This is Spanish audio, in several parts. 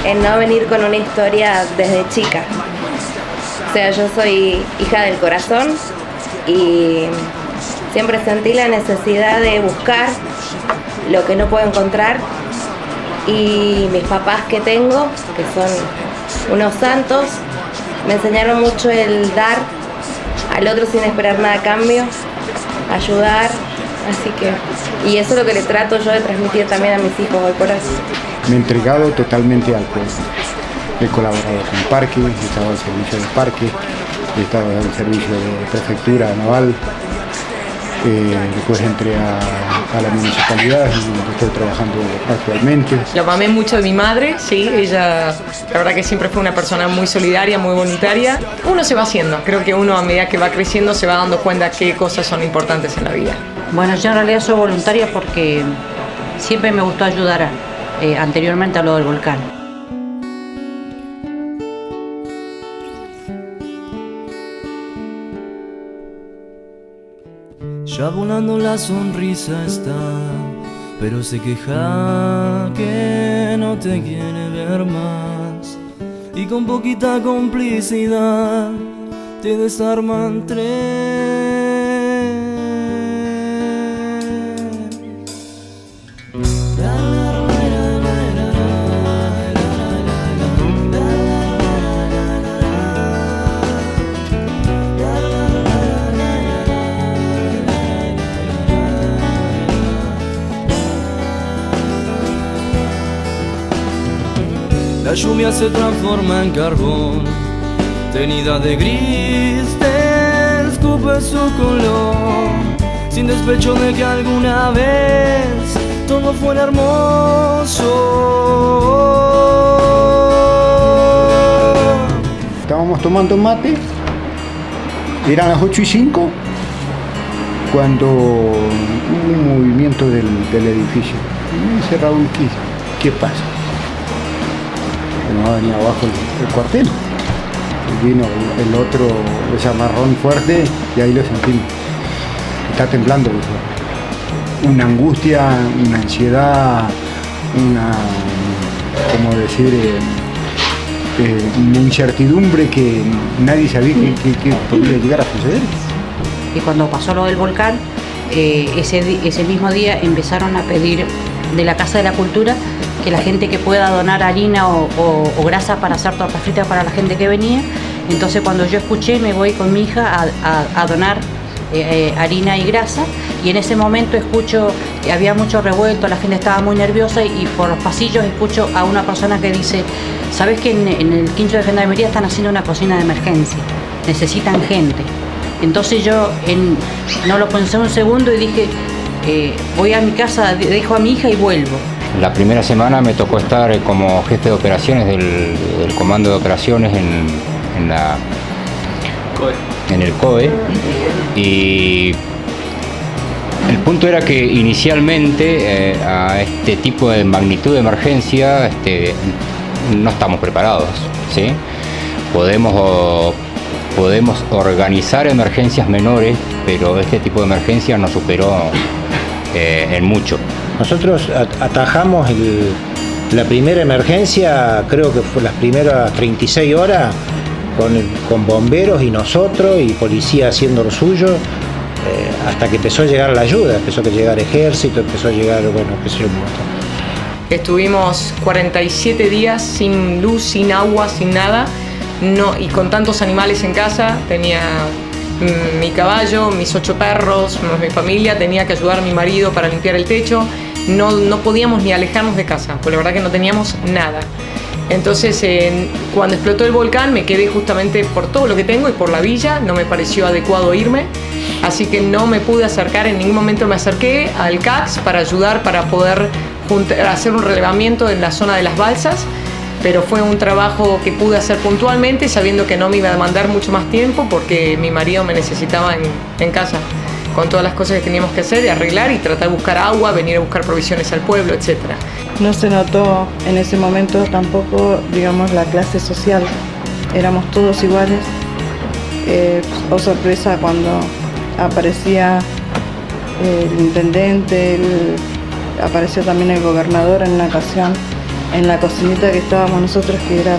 en no venir con una historia desde chica. O sea, yo soy hija del corazón y siempre sentí la necesidad de buscar lo que no puedo encontrar, y mis papás que tengo, que son unos santos, me enseñaron mucho el dar al otro sin esperar nada a cambio, ayudar, así que, y eso es lo que le trato yo de transmitir también a mis hijos hoy por hoy. Me he entregado totalmente al pueblo. He colaborado con Parque, he estado al servicio del Parque, he estado al servicio de Prefectura Naval, después entré a la municipalidad y estoy trabajando actualmente. La mamé mucho de mi madre, sí, ella la verdad que siempre fue una persona muy solidaria, muy voluntaria. Uno se va haciendo, creo que uno a medida que va creciendo se va dando cuenta qué cosas son importantes en la vida. Bueno, yo en realidad soy voluntaria porque siempre me gustó ayudar anteriormente a lo del volcán. Ya volando la sonrisa está, pero se queja que no te quiere ver más. Y con poquita complicidad te desarman tres. La lluvia se transforma en carbón, tenida de gris, te escupe su color, sin despecho de que alguna vez todo fuera hermoso. Estábamos tomando mate, eran las 8:05, cuando un movimiento del edificio. Me dice Raúl, ¿qué pasa? No venía abajo el cuartel, vino el otro, ese amarrón fuerte, y ahí lo sentimos. Está temblando, una angustia, una ansiedad, una incertidumbre que nadie sabía que podía llegar a suceder. Y cuando pasó lo del volcán, ese mismo día empezaron a pedir de la Casa de la Cultura que la gente que pueda donar harina o grasa para hacer tortas fritas para la gente que venía. Entonces cuando yo escuché, me voy con mi hija a donar harina y grasa, y en ese momento escucho que había mucho revuelto, la gente estaba muy nerviosa, y por los pasillos escucho a una persona que dice: ¿sabes que en el quincho de Gendarmería están haciendo una cocina de emergencia? Necesitan gente. Entonces yo no lo pensé un segundo y dije, voy a mi casa, dejo a mi hija y vuelvo. La primera semana me tocó estar como jefe de operaciones del comando de operaciones en el COE, y el punto era que inicialmente a este tipo de magnitud de emergencia no estamos preparados, ¿sí? Podemos organizar emergencias menores, pero este tipo de emergencia nos superó en mucho. Nosotros atajamos la primera emergencia, creo que fue las primeras 36 horas, con bomberos y nosotros y policía haciendo lo suyo, hasta que empezó a llegar la ayuda, empezó a llegar ejército, empezó a llegar, un montón. Estuvimos 47 días sin luz, sin agua, sin nada, y con tantos animales en casa. Tenía mi caballo, mis 8 perros, mi familia, tenía que ayudar a mi marido para limpiar el techo. No podíamos ni alejarnos de casa, porque la verdad que no teníamos nada. Entonces, cuando explotó el volcán, me quedé justamente por todo lo que tengo y por la villa. No me pareció adecuado irme, así que no me pude acercar. En ningún momento me acerqué al CACS para ayudar, para poder hacer un relevamiento en la zona de las balsas, pero fue un trabajo que pude hacer puntualmente, sabiendo que no me iba a demandar mucho más tiempo, porque mi marido me necesitaba en casa, con todas las cosas que teníamos que hacer, de arreglar y tratar de buscar agua, venir a buscar provisiones al pueblo, etc. No se notó en ese momento tampoco, la clase social. Éramos todos iguales. Oh sorpresa cuando aparecía el intendente, apareció también el gobernador en una ocasión. en la cocinita que estábamos nosotros, que eran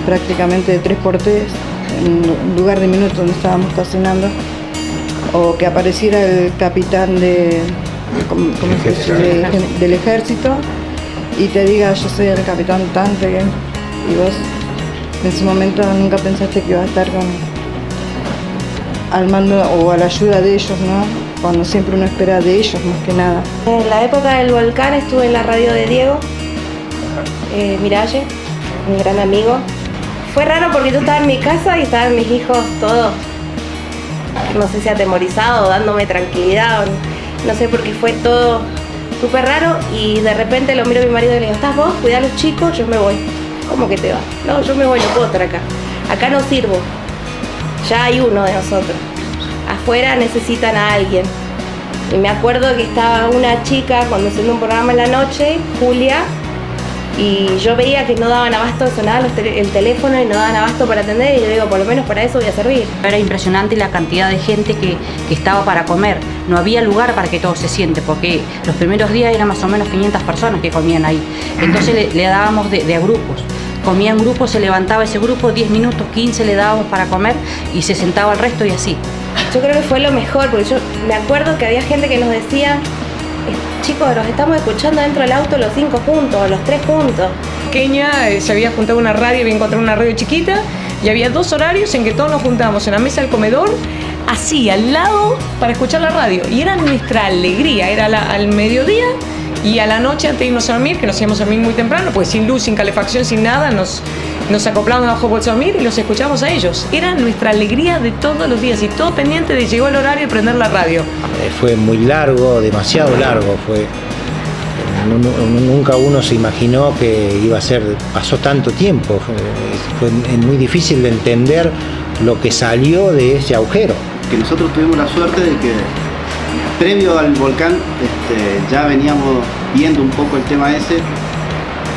prácticamente de 3x3, en un lugar diminuto donde estábamos cocinando, o que apareciera el capitán del ejército y te diga: yo soy el capitán tanto, y vos en ese momento nunca pensaste que ibas a estar al mando o a la ayuda de ellos, ¿no? Cuando siempre uno espera de ellos más que nada. En la época del volcán estuve en la radio de Diego Miralle, un gran amigo. Fue raro porque yo estaba en mi casa y estaban mis hijos todos, no sé si atemorizados, dándome tranquilidad, no sé, porque fue todo súper raro. Y de repente lo miro a mi marido y le digo: ¿estás vos? Cuidá a los chicos, yo me voy. ¿Cómo que te vas? No, yo me voy, no puedo estar acá. Acá no sirvo. Ya hay uno de nosotros. Afuera necesitan a alguien. Y me acuerdo que estaba una chica conduciendo un programa en la noche, Julia, y yo veía que no daban abasto, sonaba el teléfono y no daban abasto para atender, y yo digo: por lo menos para eso voy a servir. Era impresionante la cantidad de gente que estaba para comer. No había lugar para que todos se sienten, porque los primeros días eran más o menos 500 personas que comían ahí. Entonces le dábamos de a grupos. Comía en grupo, se levantaba ese grupo, 10 minutos, 15 le dábamos para comer y se sentaba el resto y así. Yo creo que fue lo mejor, porque yo me acuerdo que había gente que nos decía: chicos, los estamos escuchando dentro del auto los 5 juntos, los 3 juntos. Pequeña, se había juntado una radio, había encontrado una radio chiquita y había 2 horarios en que todos nos juntábamos en la mesa del comedor, así al lado, para escuchar la radio. Y era nuestra alegría, era al mediodía y a la noche antes de irnos a dormir, que nos íbamos a dormir muy temprano, pues sin luz, sin calefacción, sin nada, nos acoplábamos abajo por dormir y los escuchábamos a ellos. Era nuestra alegría de todos los días y todo pendiente de llegó el horario de prender la radio. Fue muy largo, demasiado largo. Nunca uno se imaginó que iba a ser, pasó tanto tiempo. Fue muy difícil de entender lo que salió de ese agujero. Que nosotros tuvimos la suerte de que previo al volcán ya veníamos viendo un poco el tema ese.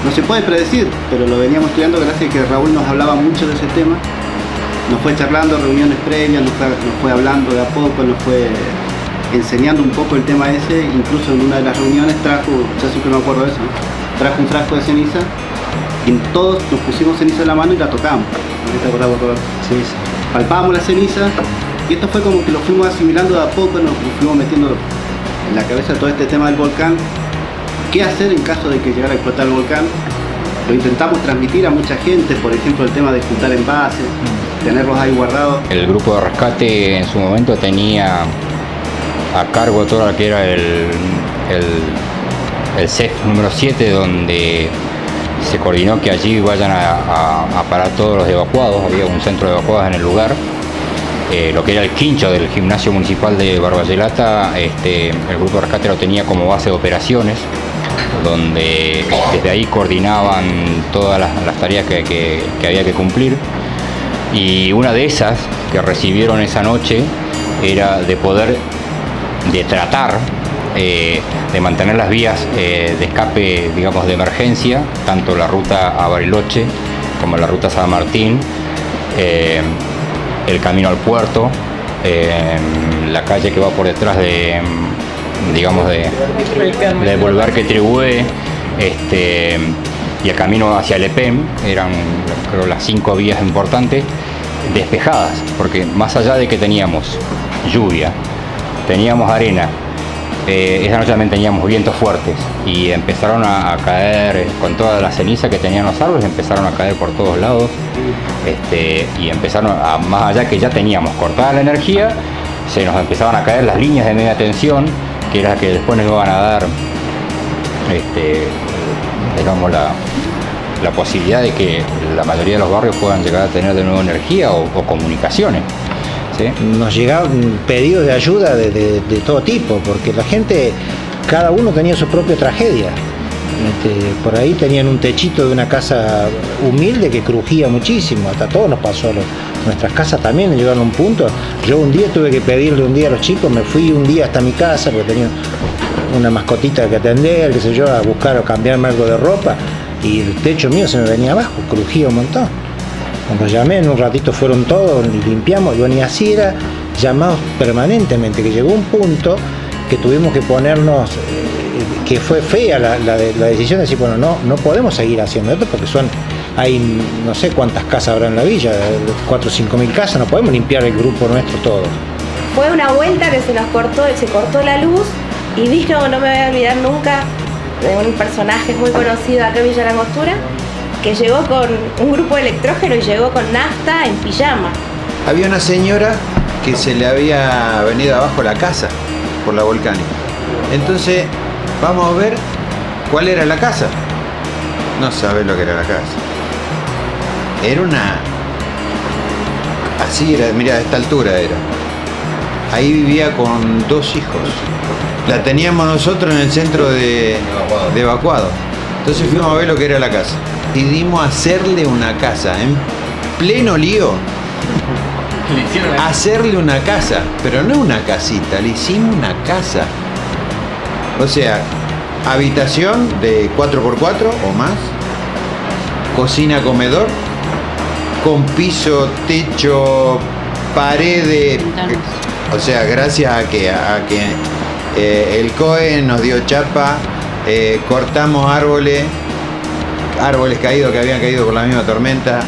No se puede predecir, pero lo veníamos estudiando gracias a que Raúl nos hablaba mucho de ese tema. Nos fue charlando, reuniones previas, nos fue hablando de a poco, nos fue enseñando un poco el tema ese. Incluso en una de las reuniones trajo, ya siempre me acuerdo de eso, ¿no? Trajo un frasco de ceniza y todos nos pusimos ceniza en la mano y la tocamos. ¿No te acordás, Roberto? Sí. Palpábamos la ceniza y esto fue como que lo fuimos asimilando de a poco, nos fuimos metiendo en la cabeza todo este tema del volcán. ¿Qué hacer en caso de que llegara a explotar el volcán? Lo intentamos transmitir a mucha gente, por ejemplo el tema de juntar envases, tenerlos ahí guardados. El grupo de rescate en su momento tenía a cargo todo lo que era el CEF número 7, donde se coordinó que allí vayan a parar todos los evacuados. Había un centro de evacuados en el lugar. Lo que era el quincho del gimnasio municipal de Barbagelata, el grupo de rescate lo tenía como base de operaciones, donde desde ahí coordinaban todas las tareas que había que cumplir. Y una de esas que recibieron esa noche era de tratar de mantener las vías de escape, digamos, de emergencia, tanto la ruta a Bariloche como la ruta a San Martín, el camino al puerto, la calle que va por detrás de Bolívar Quetribué, y el camino hacia el EPEM. Eran, creo, las 5 vías importantes despejadas, porque más allá de que teníamos lluvia, teníamos arena, esa noche también teníamos vientos fuertes y empezaron a caer con toda la ceniza que tenían los árboles, empezaron a caer por todos lados, y empezaron más allá que ya teníamos cortada la energía, se nos empezaban a caer las líneas de media tensión, que era que después nos iban a dar digamos la posibilidad de que la mayoría de los barrios puedan llegar a tener de nuevo energía o comunicaciones. ¿Sí? Nos llegaban pedidos de ayuda de todo tipo, porque la gente, cada uno tenía su propia tragedia. Por ahí tenían un techito de una casa humilde que crujía muchísimo, hasta todo nos pasó. Nuestras casas también llegaron a un punto. Yo un día tuve que pedirle a los chicos, me fui un día hasta mi casa porque tenía una mascotita que atender, qué sé yo, a buscar o cambiarme algo de ropa, y el techo mío se me venía abajo, crujía un montón. Cuando llamé, en un ratito fueron todos y limpiamos. Y bueno, y así era, llamados permanentemente, que llegó un punto que tuvimos que ponernos que fue fea la decisión de decir, bueno, no podemos seguir haciendo esto porque hay no sé cuántas casas habrá en la villa, 4 o 5 mil casas, no podemos limpiar el grupo nuestro todo. Fue una vuelta que se cortó la luz y vino, no me voy a olvidar nunca, de un personaje muy conocido acá en Villa Langostura, que llegó con un grupo de electrógeno y llegó con nafta en pijama. Había una señora que se le había venido abajo la casa por la volcánica. Entonces, vamos a ver cuál era la casa. No sabés lo que era la casa. Era una... Así era, mira, de esta altura era. Ahí vivía con 2 hijos. La teníamos nosotros en el centro de evacuado. Entonces fuimos a ver lo que era la casa. Decidimos hacerle una casa en pleno lío. Hacerle una casa, pero no una casita, le hicimos una casa. O sea, habitación de 4x4 o más, cocina, comedor, con piso, techo, paredes. O sea, gracias a que el COE nos dio chapa, cortamos árboles caídos que habían caído por la misma tormenta,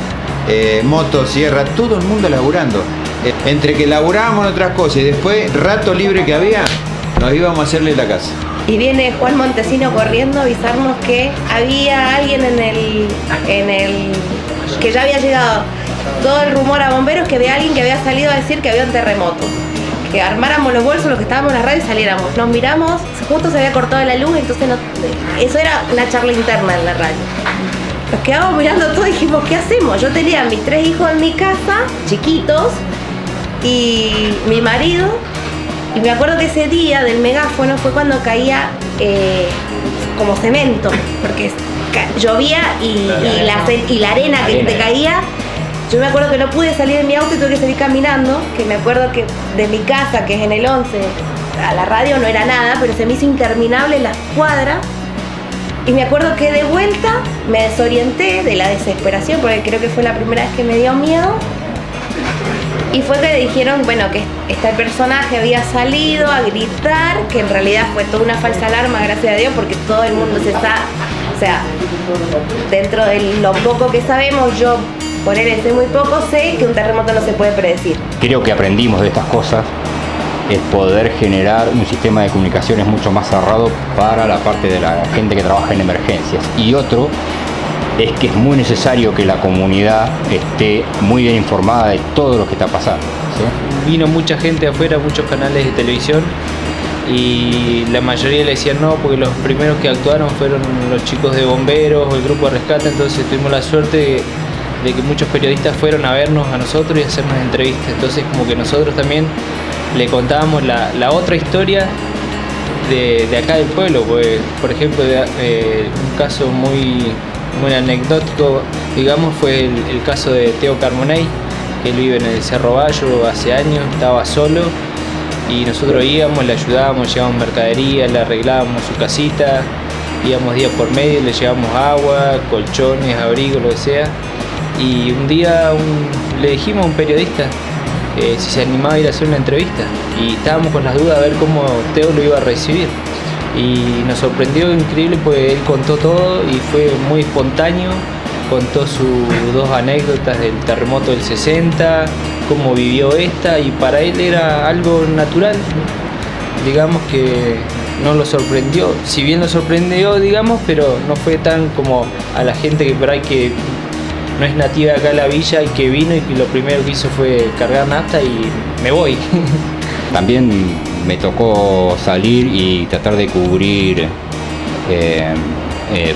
motosierra, todo el mundo laburando. Entre que laburábamos en otras cosas y después, rato libre que había, nos íbamos a hacerle la casa. Y viene Juan Montesino corriendo a avisarnos que había alguien en el que ya había llegado todo el rumor a bomberos, que había alguien que había salido a decir que había un terremoto. Que armáramos los bolsos, los que estábamos en la radio y saliéramos. Nos miramos, justo se había cortado la luz, entonces eso era una charla interna en la radio. Nos quedamos mirando todo y dijimos, ¿qué hacemos? Yo tenía a mis 3 hijos en mi casa, chiquitos, y mi marido. Y me acuerdo que ese día del megáfono fue cuando caía como cemento, porque llovía y la arena que te caía. Yo me acuerdo que no pude salir de mi auto y tuve que salir caminando, que me acuerdo que de mi casa, que es en el 11, a la radio no era nada, pero se me hizo interminable las cuadras. Y me acuerdo que de vuelta me desorienté de la desesperación, porque creo que fue la primera vez que me dio miedo. Y fue que dijeron, bueno, que este personaje había salido a gritar, que en realidad fue toda una falsa alarma, gracias a Dios, porque todo el mundo se está, o sea, dentro de lo poco que sabemos, yo por él sé muy poco, sé que un terremoto no se puede predecir. Creo que aprendimos de estas cosas es poder generar un sistema de comunicaciones mucho más cerrado para la parte de la gente que trabaja en emergencias. Y otro es que es muy necesario que la comunidad esté muy bien informada de todo lo que está pasando, ¿sí? Vino mucha gente afuera, muchos canales de televisión, y la mayoría le decían no, porque los primeros que actuaron fueron los chicos de bomberos o el grupo de rescate. Entonces tuvimos la suerte de que muchos periodistas fueron a vernos a nosotros y a hacernos entrevistas. Entonces como que nosotros también le contábamos la otra historia de acá del pueblo. Pues, por ejemplo, un caso muy anecdótico, digamos, fue el caso de Teo Carmoney, que él vive en el Cerro Bayo hace años, estaba solo, y nosotros íbamos, le ayudábamos, llevábamos mercadería, le arreglábamos su casita, íbamos día por medio, le llevábamos agua, colchones, abrigo, lo que sea. Y un día le dijimos a un periodista si se animaba a ir a hacer una entrevista, y estábamos con las dudas a ver cómo Teo lo iba a recibir. Y nos sorprendió increíble, pues él contó todo y fue muy espontáneo, contó sus 2 anécdotas del terremoto del 60, cómo vivió esta, y para él era algo natural, digamos, que no lo sorprendió, si bien lo sorprendió, digamos, pero no fue tan como a la gente que por ahí que no es nativa de acá de la villa y que vino y que lo primero que hizo fue cargar nafta y me voy. También me tocó salir y tratar de cubrir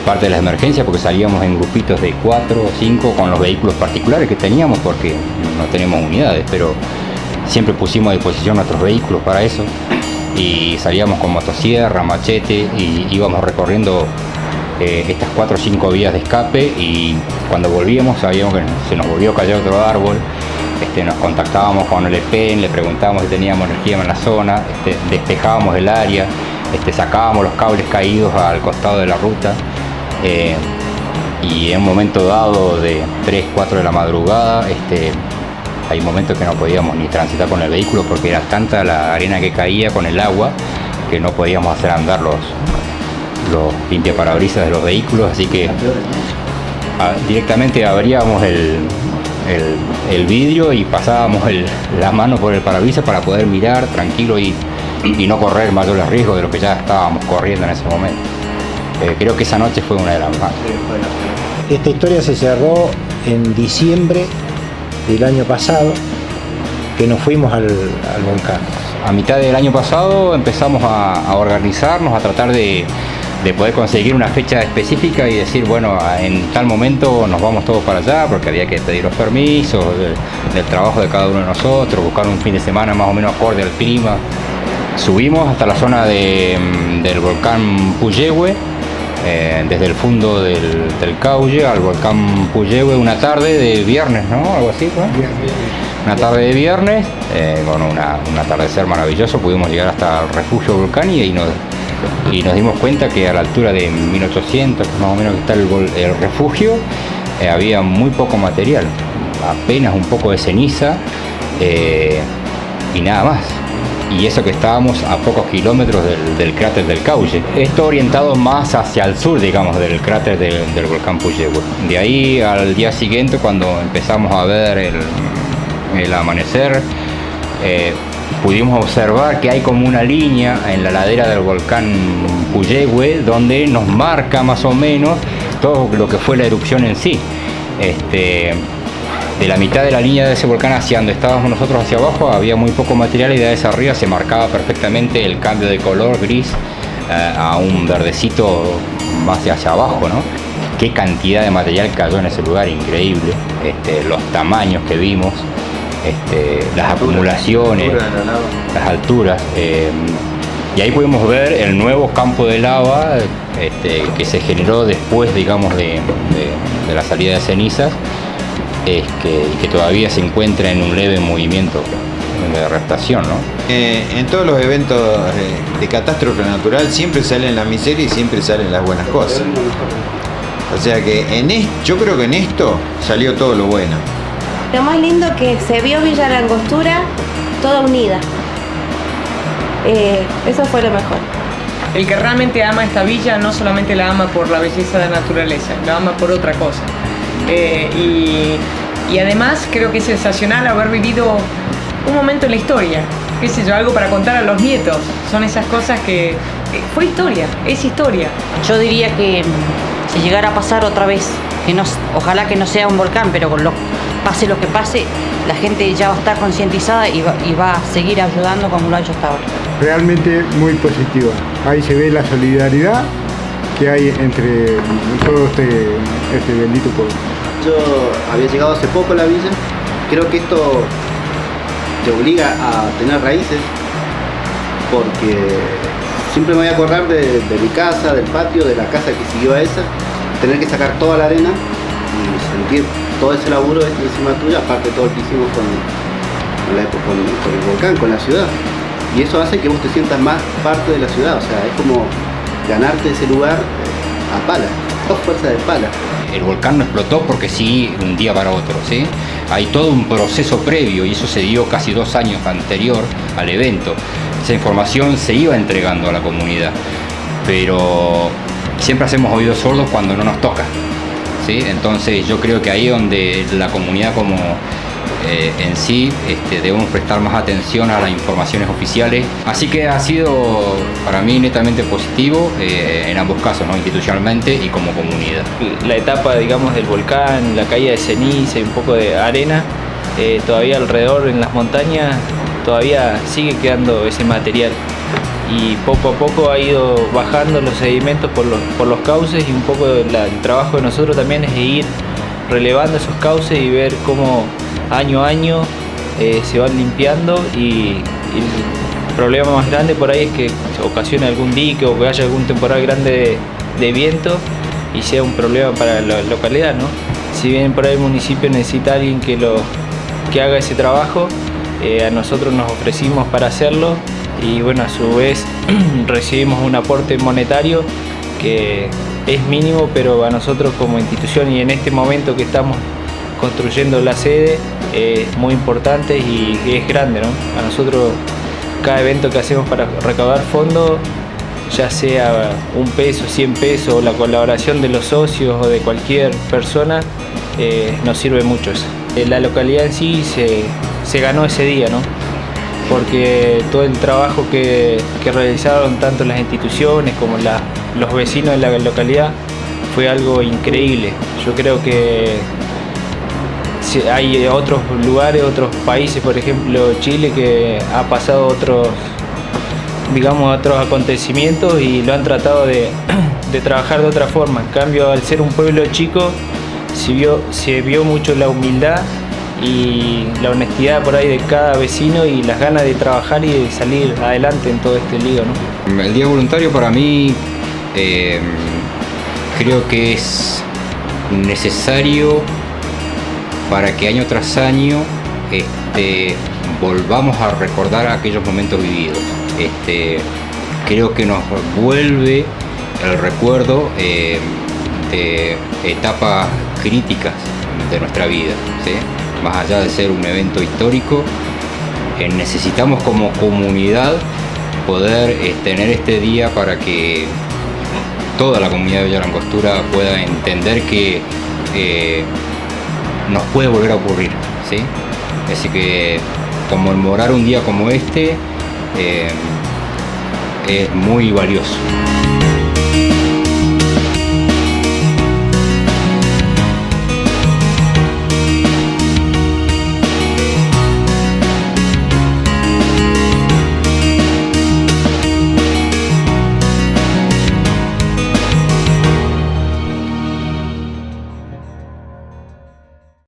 parte de las emergencias, porque salíamos en grupitos de 4 o 5 con los vehículos particulares que teníamos, porque no tenemos unidades, pero siempre pusimos a disposición nuestros vehículos para eso, y salíamos con motosierra, machete, y íbamos recorriendo estas 4 o 5 vías de escape, y cuando volvíamos sabíamos que se nos volvió a caer otro árbol. Nos contactábamos con el EPEN, le preguntábamos si teníamos energía en la zona, despejábamos el área, sacábamos los cables caídos al costado de la ruta, y en un momento dado de 3, 4 de la madrugada, hay momentos que no podíamos ni transitar con el vehículo porque era tanta la arena que caía con el agua que no podíamos hacer andar los limpiaparabrisas de los vehículos, así que directamente abríamos el vidrio y pasábamos la mano por el parabrisas para poder mirar tranquilo y no correr mayores riesgos de lo que ya estábamos corriendo en ese momento. Creo que esa noche fue una de las más. Esta historia se cerró en diciembre del año pasado, que nos fuimos al volcán. A mitad del año pasado empezamos a organizarnos, a tratar de poder conseguir una fecha específica y decir, bueno, en tal momento nos vamos todos para allá, porque había que pedir los permisos del trabajo de cada uno de nosotros, buscar un fin de semana más o menos acorde al clima. Subimos hasta la zona del volcán Puyehue, desde el fondo del Caulle al volcán Puyehue, una tarde de viernes, ¿no? Algo así, ¿no? Una tarde de viernes, con un atardecer maravilloso, pudimos llegar hasta el refugio volcán y nos dimos cuenta que a la altura de 1800, más o menos que está el refugio, había muy poco material, apenas un poco de ceniza y nada más. Y eso que estábamos a pocos kilómetros del cráter del Caulle. Esto orientado más hacia el sur, digamos, del cráter del volcán Puyehue. De ahí al día siguiente, cuando empezamos a ver el amanecer, pudimos observar que hay como una línea en la ladera del volcán Puyehue donde nos marca más o menos todo lo que fue la erupción en sí. De la mitad de la línea de ese volcán hacia donde estábamos nosotros hacia abajo había muy poco material y de esa arriba se marcaba perfectamente el cambio de color gris a un verdecito más hacia abajo, ¿no? Qué cantidad de material cayó en ese lugar, increíble. Los tamaños que vimos, las acumulaciones, las alturas. Y ahí pudimos ver el nuevo campo de lava que se generó después, digamos, de la salida de cenizas. Que todavía se encuentra en un leve movimiento de reptación, ¿no? En todos los eventos de catástrofe natural siempre salen las miserias y siempre salen las buenas cosas. O sea que yo creo que en esto salió todo lo bueno. Lo más lindo que se vio Villa La Angostura toda unida. Eso fue lo mejor. El que realmente ama esta villa no solamente la ama por la belleza de la naturaleza, la ama por otra cosa. Y además creo que es sensacional haber vivido un momento en la historia, qué sé yo, algo para contar a los nietos. Son esas cosas que fue historia, es historia. Yo diría que si llegara a pasar otra vez, ojalá que no sea un volcán, pero pase lo que pase, la gente ya va a estar concientizada y va a seguir ayudando como lo ha hecho hasta ahora. Realmente muy positiva. Ahí se ve la solidaridad que hay entre todo este bendito pueblo. Yo había llegado hace poco a la villa, creo que esto te obliga a tener raíces, porque siempre me voy a acordar de mi casa, del patio, de la casa que siguió a esa, tener que sacar toda la arena y sentir todo ese laburo encima tuyo, aparte de todo lo que hicimos con el volcán, con la ciudad. Y eso hace que vos te sientas más parte de la ciudad, o sea, es como ganarte ese lugar a pala, a fuerza de pala. El volcán no explotó porque sí, un día para otro, ¿sí? Hay todo un proceso previo y eso se dio casi 2 años anterior al evento. Esa información se iba entregando a la comunidad, pero siempre hacemos oídos sordos cuando no nos toca, ¿sí? Entonces yo creo que ahí es donde la comunidad como en sí debemos prestar más atención a las informaciones oficiales. Así que ha sido para mí netamente positivo en ambos casos, ¿no? Institucionalmente y como comunidad. La etapa, digamos, del volcán, la caída de ceniza y un poco de arena, todavía alrededor en las montañas todavía sigue quedando ese material y poco a poco ha ido bajando los sedimentos por los cauces y un poco el trabajo de nosotros también es ir relevando esos cauces y ver cómo año a año se van limpiando y el problema más grande por ahí es que ocasione algún dique o que haya algún temporal grande de viento y sea un problema para la localidad, ¿no? Si bien por ahí el municipio necesita a alguien que haga ese trabajo, a nosotros nos ofrecimos para hacerlo y bueno, a su vez recibimos un aporte monetario que es mínimo, pero a nosotros como institución y en este momento que estamos construyendo la sede es muy importante y es grande, ¿no? A nosotros cada evento que hacemos para recaudar fondos ya sea 1 peso, 100 pesos, o la colaboración de los socios o de cualquier persona, nos sirve mucho eso. La localidad en sí se ganó ese día, ¿no? Porque todo el trabajo que realizaron tanto las instituciones como los vecinos de la localidad fue algo increíble. Yo creo que hay otros lugares, otros países, por ejemplo Chile, que ha pasado otros acontecimientos y lo han tratado de trabajar de otra forma. En cambio, al ser un pueblo chico, se vio mucho la humildad y la honestidad por ahí de cada vecino y las ganas de trabajar y de salir adelante en todo este lío, ¿no? El Día Voluntario para mí creo que es necesario para que año tras año volvamos a recordar aquellos momentos vividos. Creo que nos vuelve el recuerdo de etapas críticas de nuestra vida, ¿sí? Más allá de ser un evento histórico, necesitamos como comunidad poder tener este día para que toda la comunidad de Villa Langostura pueda entender que nos puede volver a ocurrir, ¿sí? Así que conmemorar un día como este es muy valioso.